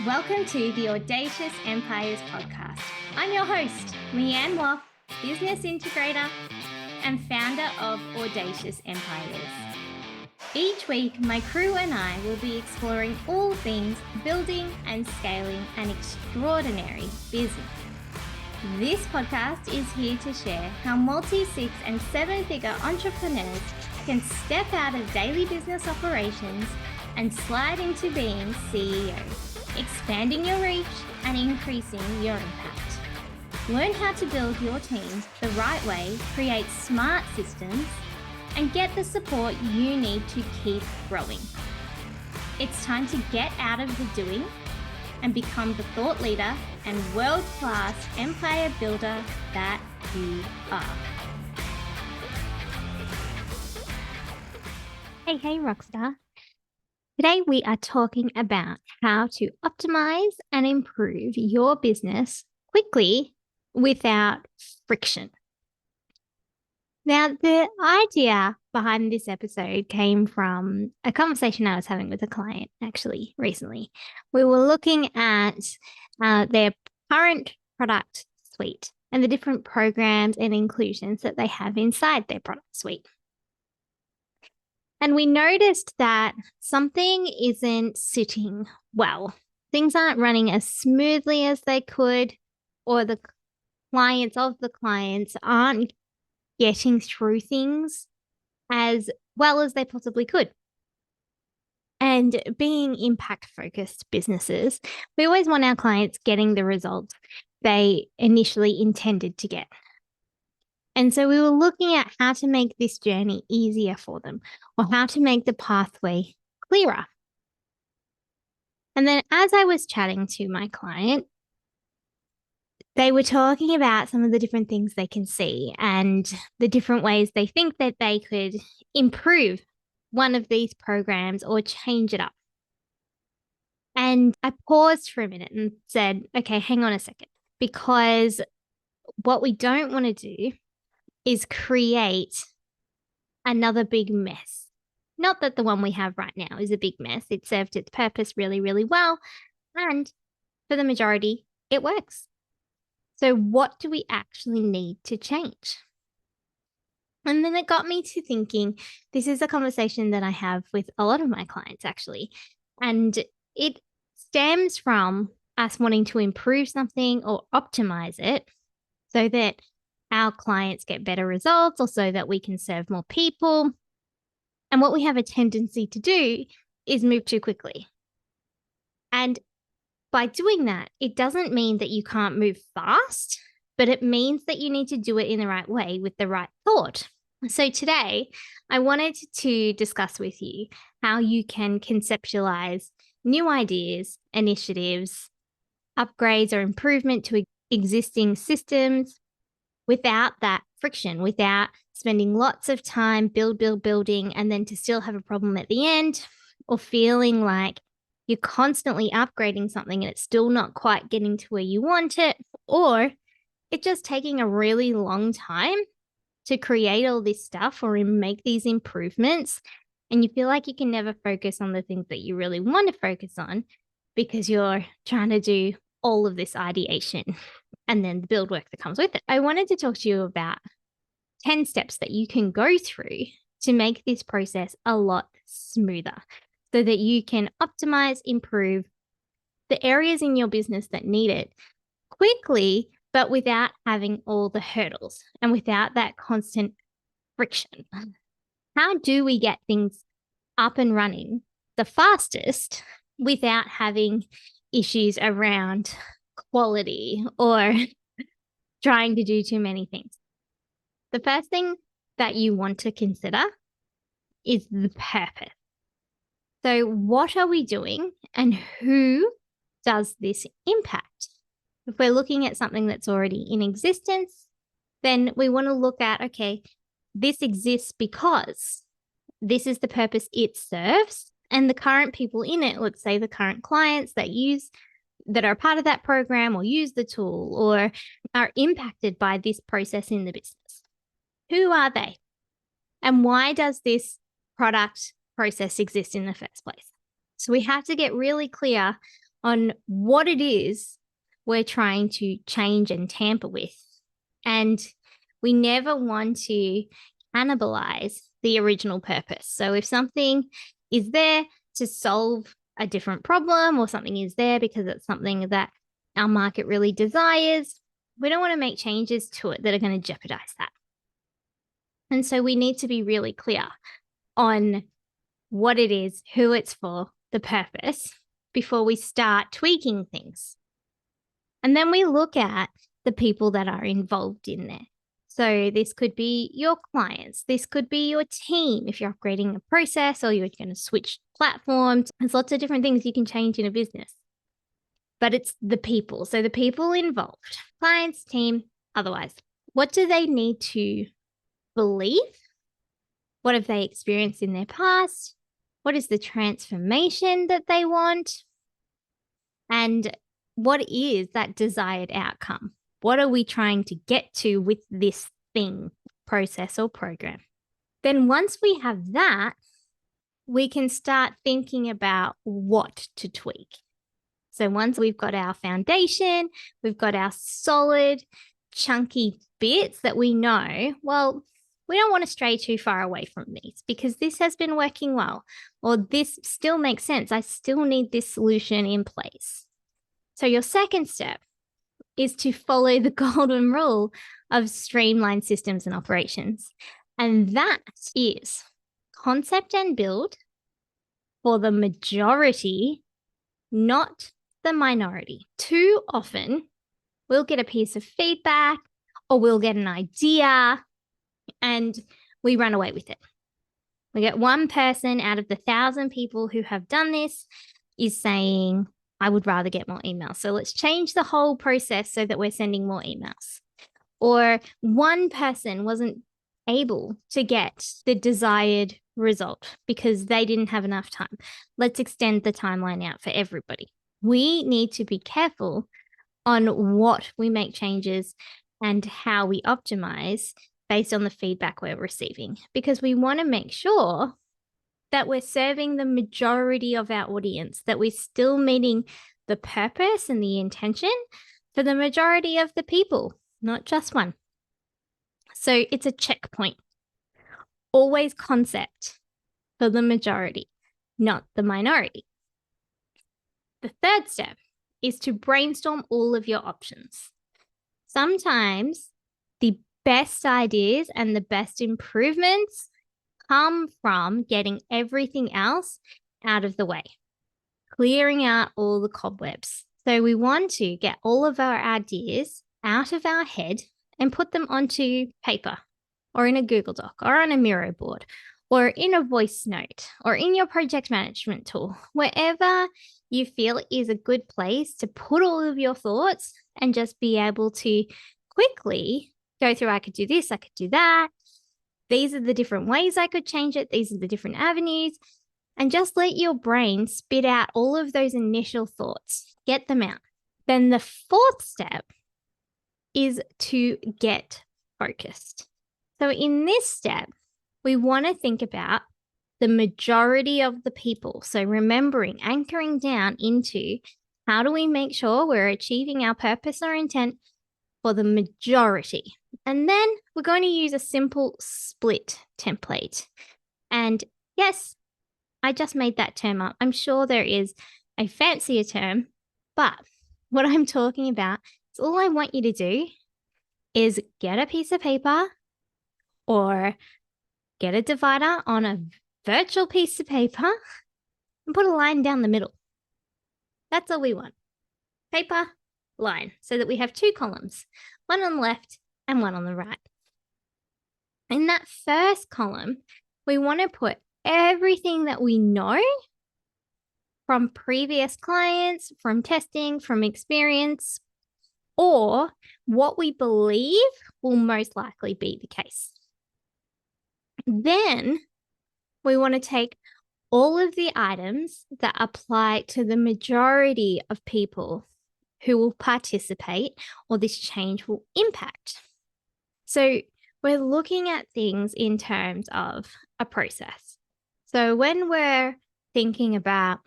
Welcome to the Audacious Empires podcast. I'm your host, Leanne Woff, business integrator and founder of Audacious Empires. Each week, my crew and I will be exploring all things building and scaling an extraordinary business. This podcast is here to share how multi-six and seven-figure entrepreneurs can step out of daily business operations and slide into being CEOs, expanding your reach and increasing your impact. Learn how to build your team the right way, create smart systems, and get the support you need to keep growing. It's time to get out of the doing and become the thought leader and world-class empire builder that you are. Hey, Rockstar. Today we are talking about how to optimize and improve your business quickly without friction. Now, the idea behind this episode came from a conversation I was having with a client actually recently. We were looking at their current product suite and the different programs and inclusions that they have inside their product suite. And we noticed that something isn't sitting well. Things aren't running as smoothly as they could, or the clients of the clients aren't getting through things as well as they possibly could. And being impact-focused businesses, we always want our clients getting the results they initially intended to get. And so we were looking at how to make this journey easier for them, or how to make the pathway clearer. And then as I was chatting to my client, they were talking about some of the different things they can see and the different ways they think that they could improve one of these programs or change it up. And I paused for a minute and said, okay, hang on a second, because what we don't want to do is create another big mess. Not that the one we have right now is a big mess. It served its purpose really, really well. And for the majority, it works. So what do we actually need to change? And then it got me to thinking, this is a conversation that I have with a lot of my clients actually. And it stems from us wanting to improve something or optimize it so that our clients get better results, or so that we can serve more people. And what we have a tendency to do is move too quickly. And by doing that, it doesn't mean that you can't move fast, but it means that you need to do it in the right way with the right thought. So today, I wanted to discuss with you how you can conceptualize new ideas, initiatives, upgrades or improvement to existing systems without that friction, without spending lots of time building, and then to still have a problem at the end, or feeling like you're constantly upgrading something and it's still not quite getting to where you want it, or it's just taking a really long time to create all this stuff or make these improvements. And you feel like you can never focus on the things that you really want to focus on because you're trying to do all of this ideation and then the build work that comes with it. I wanted to talk to you about 10 steps that you can go through to make this process a lot smoother so that you can optimize, improve the areas in your business that need it quickly, but without having all the hurdles and without that constant friction. How do we get things up and running the fastest without having issues around quality or trying to do too many things? The first thing that you want to consider is the purpose. So what are we doing and who does this impact? If we're looking at something that's already in existence, then we want to look at, okay, this exists because this is the purpose it serves. And the current people in it, let's say the current clients that are part of that program or use the tool or are impacted by this process in the business. Who are they? And why does this product process exist in the first place? So we have to get really clear on what it is we're trying to change and tamper with. And we never want to cannibalize the original purpose. So if something is there to solve a different problem, or something is there because it's something that our market really desires, we don't want to make changes to it that are going to jeopardize that. And so we need to be really clear on what it is, who it's for, the purpose, before we start tweaking things. And then we look at the people that are involved in there. So this could be your clients. This could be your team if you're upgrading a process or you're going to switch platforms. There's lots of different things you can change in a business. But it's the people. So the people involved, clients, team, otherwise. What do they need to believe? What have they experienced in their past? What is the transformation that they want? And what is that desired outcome? What are we trying to get to with this thing, process, or program? Then once we have that, we can start thinking about what to tweak. So once we've got our foundation, we've got our solid, chunky bits that we know, well, we don't want to stray too far away from these because this has been working well, or this still makes sense. I still need this solution in place. So your second step is to follow the golden rule of streamlined systems and operations. And that is concept and build for the majority, not the minority. Too often, we'll get a piece of feedback or we'll get an idea and we run away with it. We get one person out of the 1,000 people who have done this is saying, I would rather get more emails. So let's change the whole process so that we're sending more emails. Or one person wasn't able to get the desired result because they didn't have enough time. Let's extend the timeline out for everybody. We need to be careful on what we make changes and how we optimize based on the feedback we're receiving, because we want to make sure that we're serving the majority of our audience, that we're still meeting the purpose and the intention for the majority of the people, not just one. So it's a checkpoint. Always concept for the majority, not the minority. The third step is to brainstorm all of your options. Sometimes the best ideas and the best improvements come from getting everything else out of the way, clearing out all the cobwebs. So we want to get all of our ideas out of our head and put them onto paper or in a Google Doc or on a Miro board or in a voice note or in your project management tool, wherever you feel is a good place to put all of your thoughts and just be able to quickly go through, I could do this, I could do that. These are the different ways I could change it. These are the different avenues. And just let your brain spit out all of those initial thoughts. Get them out. Then the fourth step is to get focused. So in this step, we want to think about the majority of the people. So remembering, anchoring down into how do we make sure we're achieving our purpose or intent for the majority. And then we're going to use a simple split template. And yes, I just made that term up. I'm sure there is a fancier term, but what I'm talking about is all I want you to do is get a piece of paper or get a divider on a virtual piece of paper and put a line down the middle. That's all we want. Paper, line, so that we have two columns, one on the left and one on the right. In that first column, we want to put everything that we know from previous clients, from testing, from experience, or what we believe will most likely be the case. Then we want to take all of the items that apply to the majority of people who will participate or this change will impact. So we're looking at things in terms of a process. So when we're thinking about,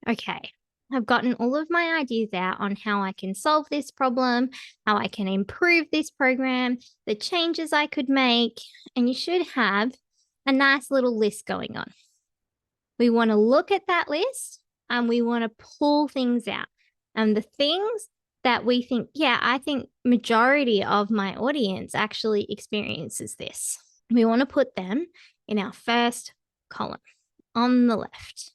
okay, I've gotten all of my ideas out on how I can solve this problem, how I can improve this program, the changes I could make, and you should have a nice little list going on. We want to look at that list and we want to pull things out. And the things that we think, yeah, I think majority of my audience actually experiences this. We want to put them in our first column on the left.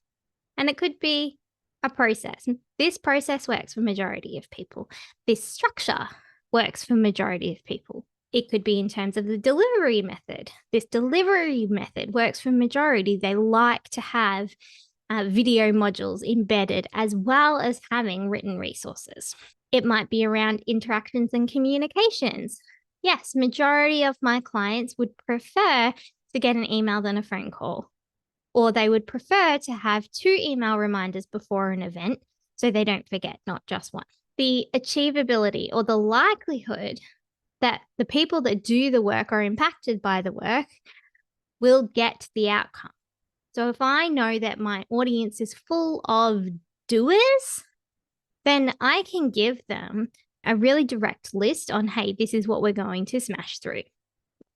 And it could be a process. This process works for majority of people. This structure works for majority of people. It could be in terms of the delivery method. This delivery method works for majority. They like to have video modules embedded as well as having written resources. It might be around interactions and communications. Yes, majority of my clients would prefer to get an email than a phone call, or they would prefer to have 2 email reminders before an event so they don't forget, not just one. The achievability or the likelihood that the people that do the work are impacted by the work will get the outcome. So if I know that my audience is full of doers, then I can give them a really direct list on, hey, this is what we're going to smash through.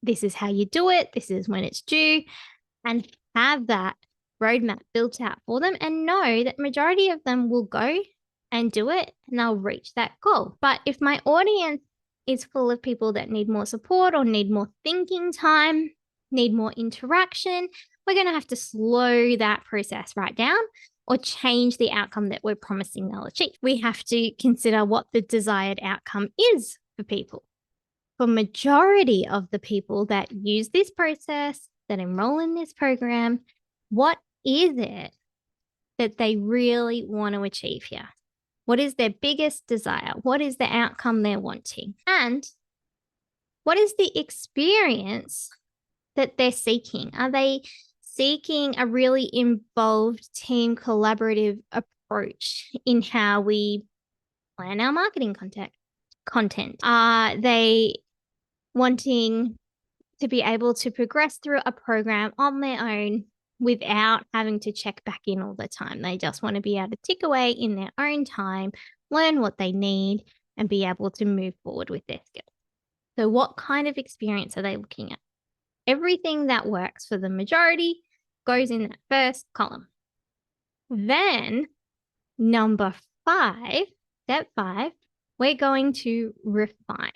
This is how you do it. This is when it's due. And have that roadmap built out for them and know that majority of them will go and do it and they'll reach that goal. But if my audience is full of people that need more support or need more thinking time, need more interaction, we're going to have to slow that process right down or change the outcome that we're promising they'll achieve. We have to consider what the desired outcome is for people. For majority of the people that use this process, that enroll in this program, what is it that they really want to achieve here? What is their biggest desire? What is the outcome they're wanting? And what is the experience that they're seeking? Are they seeking a really involved team collaborative approach in how we plan our marketing content? Are they wanting to be able to progress through a program on their own without having to check back in all the time? They just want to be able to tick away in their own time, learn what they need, and be able to move forward with their skills. So what kind of experience are they looking at? Everything that works for the majority goes in that first column. Then number 5, step 5, we're going to refine.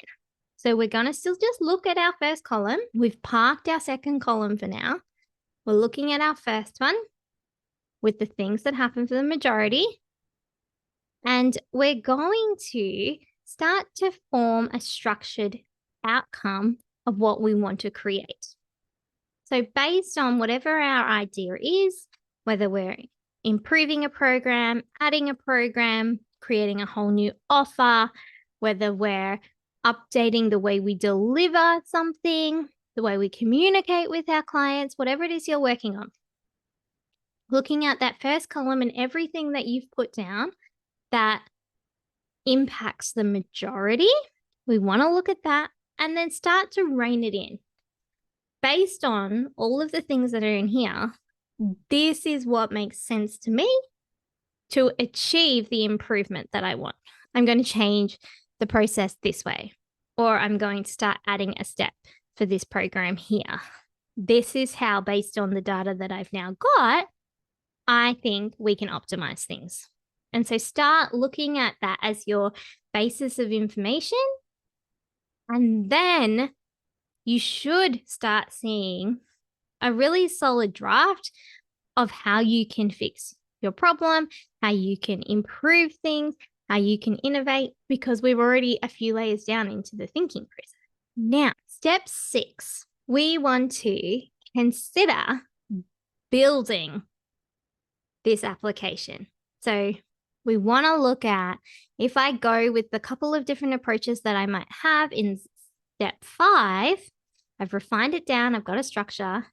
So we're going to still just look at our first column. We've parked our second column for now. We're looking at our first one with the things that happen for the majority. And we're going to start to form a structured outcome of what we want to create. So based on whatever our idea is, whether we're improving a program, adding a program, creating a whole new offer, whether we're updating the way we deliver something, the way we communicate with our clients, whatever it is you're working on. Looking at that first column and everything that you've put down that impacts the majority, we want to look at that and then start to rein it in. Based on all of the things that are in here, this is what makes sense to me to achieve the improvement that I want. I'm going to change the process this way, or I'm going to start adding a step for this program here. This is how, based on the data that I've now got, I think we can optimize things. And so start looking at that as your basis of information. And then you should start seeing a really solid draft of how you can fix your problem, how you can improve things, how you can innovate, because we're already a few layers down into the thinking process. Now, step 6, we want to consider building this application. So we want to look at, if I go with the couple of different approaches that I might have in step 5, I've refined it down, I've got a structure.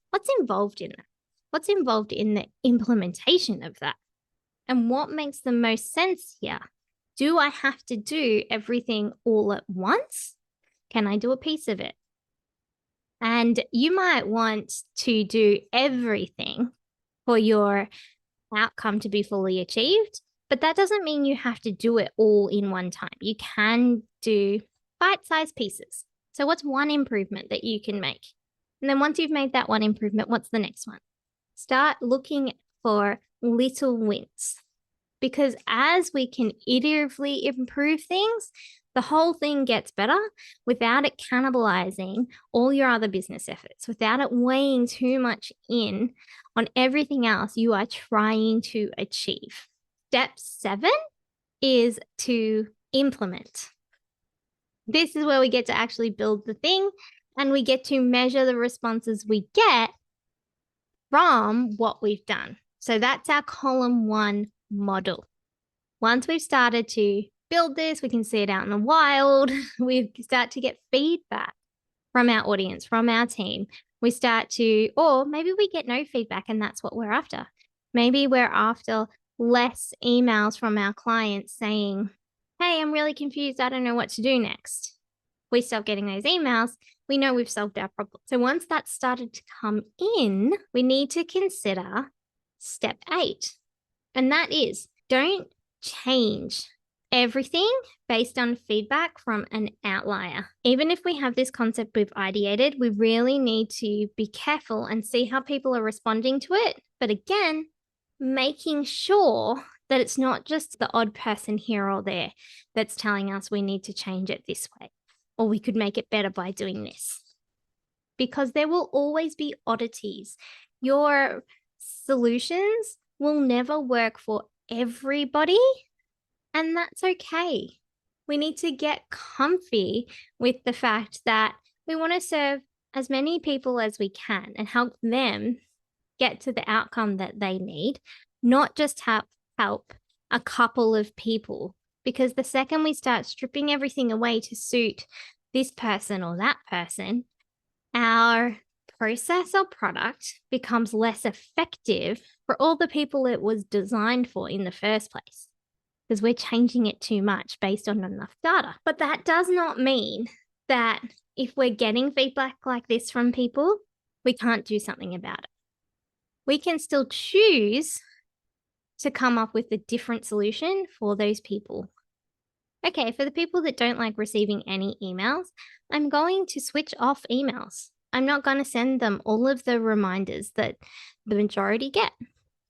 What's involved in that? What's involved in the implementation of that? And what makes the most sense here? Do I have to do everything all at once? Can I do a piece of it? And you might want to do everything for your outcome to be fully achieved, But that doesn't mean you have to do it all in one time. You can do bite-sized pieces. So what's one improvement that you can make? And then once you've made that one improvement, what's the next one? Start looking for little wins. Because as we can iteratively improve things, the whole thing gets better without it cannibalizing all your other business efforts, without it weighing too much in on everything else you are trying to achieve. Step 7 is to implement. This is where we get to actually build the thing, and we get to measure the responses we get from what we've done. So that's our column 1 model. Once we've started to build this, we can see it out in the wild. We start to get feedback from our audience, from our team. We start to, or maybe we get no feedback and that's what we're after. Maybe we're after less emails from our clients saying, hey, I'm really confused. I don't know what to do next. We stop getting those emails. We know we've solved our problem. So once that's started to come in, we need to consider step 8. And that is, don't change everything based on feedback from an outlier. Even if we have this concept we've ideated, we really need to be careful and see how people are responding to it. But again, making sure that it's not just the odd person here or there that's telling us we need to change it this way, or we could make it better by doing this. Because there will always be oddities. Your solutions will never work for everybody, and that's okay. We need to get comfy with the fact that we want to serve as many people as we can and help them get to the outcome that they need, not just help a couple of people. Because the second we start stripping everything away to suit this person or that person, our process or product becomes less effective for all the people it was designed for in the first place, because we're changing it too much based on enough data. But that does not mean that if we're getting feedback like this from people, we can't do something about it. We can still choose to come up with a different solution for those people. Okay, for the people that don't like receiving any emails, I'm going to switch off emails. I'm not going to send them all of the reminders that the majority get.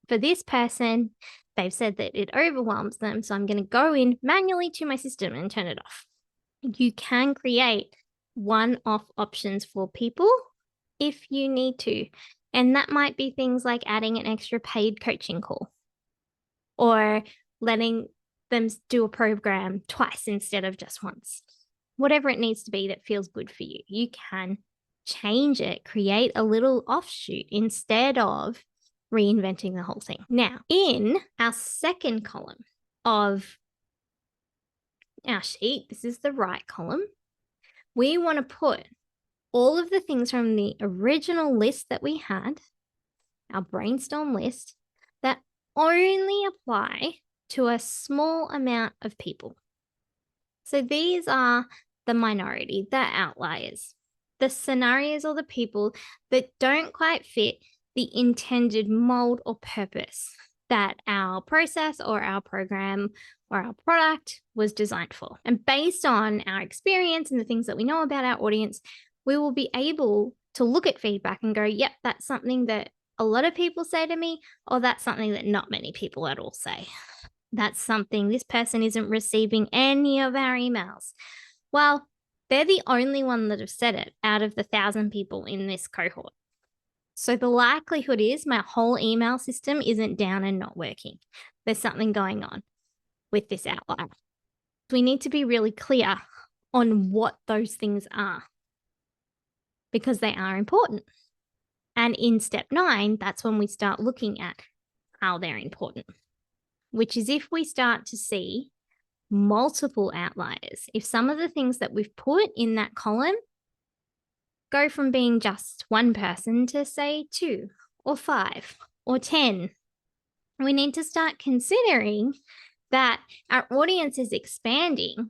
For this person, they've said that it overwhelms them, so I'm going to go in manually to my system and turn it off. You can create one-off options for people if you need to. And that might be things like adding an extra paid coaching call or letting them do a program twice instead of just once. Whatever it needs to be that feels good for you, you can change it, create a little offshoot instead of reinventing the whole thing. Now, in our second column of our sheet, this is the right column, we want to put all of the things from the original list that we had, our brainstorm list, that only apply to a small amount of people. So these are the minority, the outliers, the scenarios or the people that don't quite fit the intended mold or purpose that our process or our program or our product was designed for. And based on our experience and the things that we know about our audience, we will be able to look at feedback and go, yep, that's something that a lot of people say to me, or that's something that not many people at all say. That's something this person isn't receiving any of our emails. Well, they're the only one that have said it out of the 1,000 people in this cohort. So the likelihood is my whole email system isn't down and not working. There's something going on with this outlier. We need to be really clear on what those things are, because they are important. And in step 9, that's when we start looking at how they're important, which is if we start to see multiple outliers, if some of the things that we've put in that column go from being just one person to say 2 or 5 or 10, we need to start considering that our audience is expanding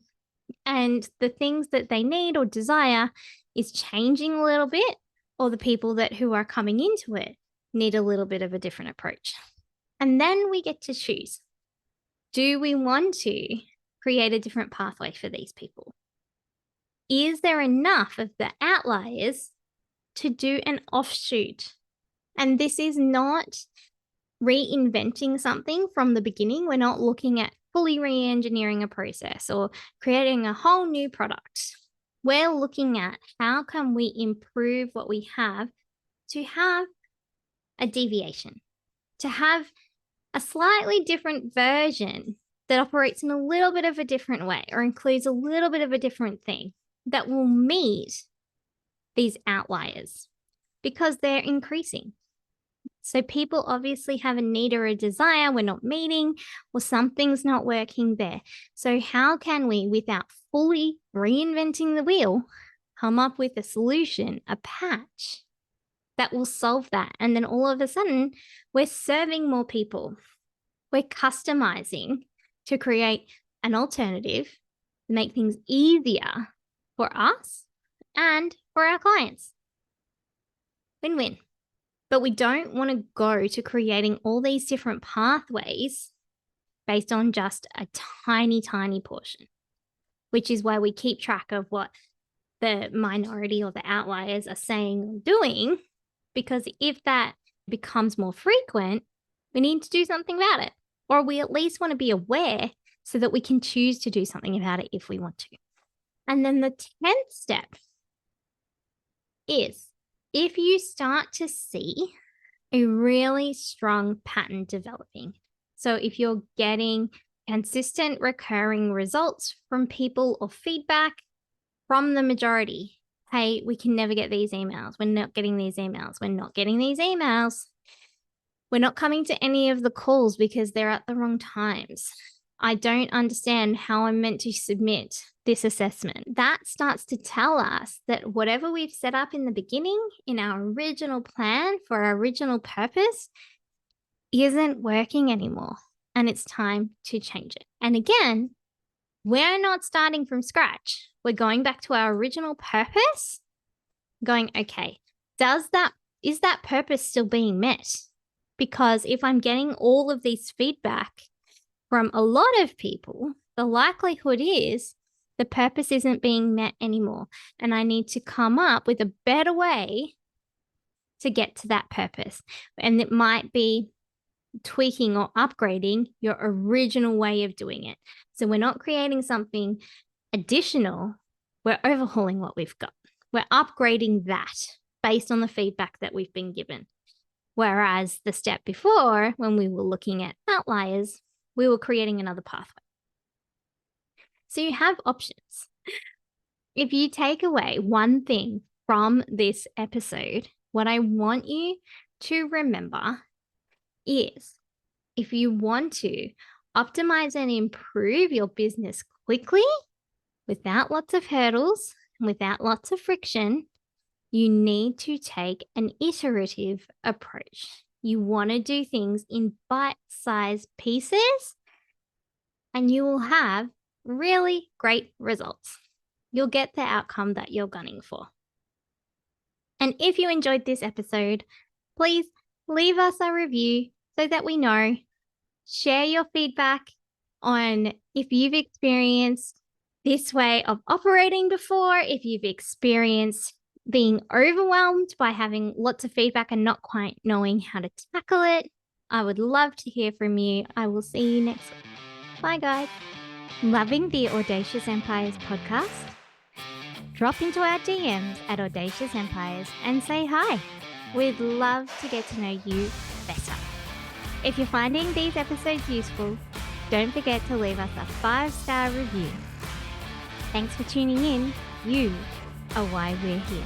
and the things that they need or desire is changing a little bit, or the people who are coming into it need a little bit of a different approach. And then we get to choose. Do we want to create a different pathway for these people? Is there enough of the outliers to do an offshoot? And this is not reinventing something from the beginning. We're not looking at fully re-engineering a process or creating a whole new product. We're looking at how can we improve what we have to have a deviation, to have a slightly different version that operates in a little bit of a different way or includes a little bit of a different thing that will meet these outliers because they're increasing. So people obviously have a need or a desire we're not meeting, or something's not working there. So how can we, without fully reinventing the wheel, come up with a solution, a patch that will solve that? And then all of a sudden, we're serving more people. We're customizing to create an alternative to make things easier for us and for our clients. Win-win. But we don't want to go to creating all these different pathways based on just a tiny, tiny portion, which is why we keep track of what the minority or the outliers are saying or doing, because if that becomes more frequent, we need to do something about it, or we at least want to be aware so that we can choose to do something about it if we want to. And then the 10th step is, if you start to see a really strong pattern developing, so if you're getting consistent recurring results from people or feedback from the majority, hey, we can never get these emails. We're not getting these emails. We're not getting these emails. We're not coming to any of the calls because they're at the wrong times. I don't understand how I'm meant to submit this assessment. That starts to tell us that whatever we've set up in the beginning in our original plan for our original purpose isn't working anymore, and it's time to change it. And again, we're not starting from scratch. We're going back to our original purpose, going, okay, is that purpose still being met? Because if I'm getting all of these feedback from a lot of people, the likelihood is the purpose isn't being met anymore. And I need to come up with a better way to get to that purpose. And it might be tweaking or upgrading your original way of doing it. So we're not creating something additional. We're overhauling what we've got. We're upgrading that based on the feedback that we've been given. Whereas the step before, when we were looking at outliers, we were creating another pathway. So you have options. If you take away one thing from this episode, what I want you to remember is, if you want to optimize and improve your business quickly, without lots of hurdles, and without lots of friction, you need to take an iterative approach. You want to do things in bite-sized pieces, and you will have really great results. You'll get the outcome that you're gunning for. And if you enjoyed this episode, please leave us a review so that we know. Share your feedback on if you've experienced this way of operating before, if you've experienced being overwhelmed by having lots of feedback and not quite knowing how to tackle it. I would love to hear from you. I will see you next week. Bye, guys. Loving the Audacious Empires podcast? Drop into our DMs at Audacious Empires and say hi. We'd love to get to know you better. If you're finding these episodes useful, don't forget to leave us a 5-star review. Thanks for tuning in. You are why we're here.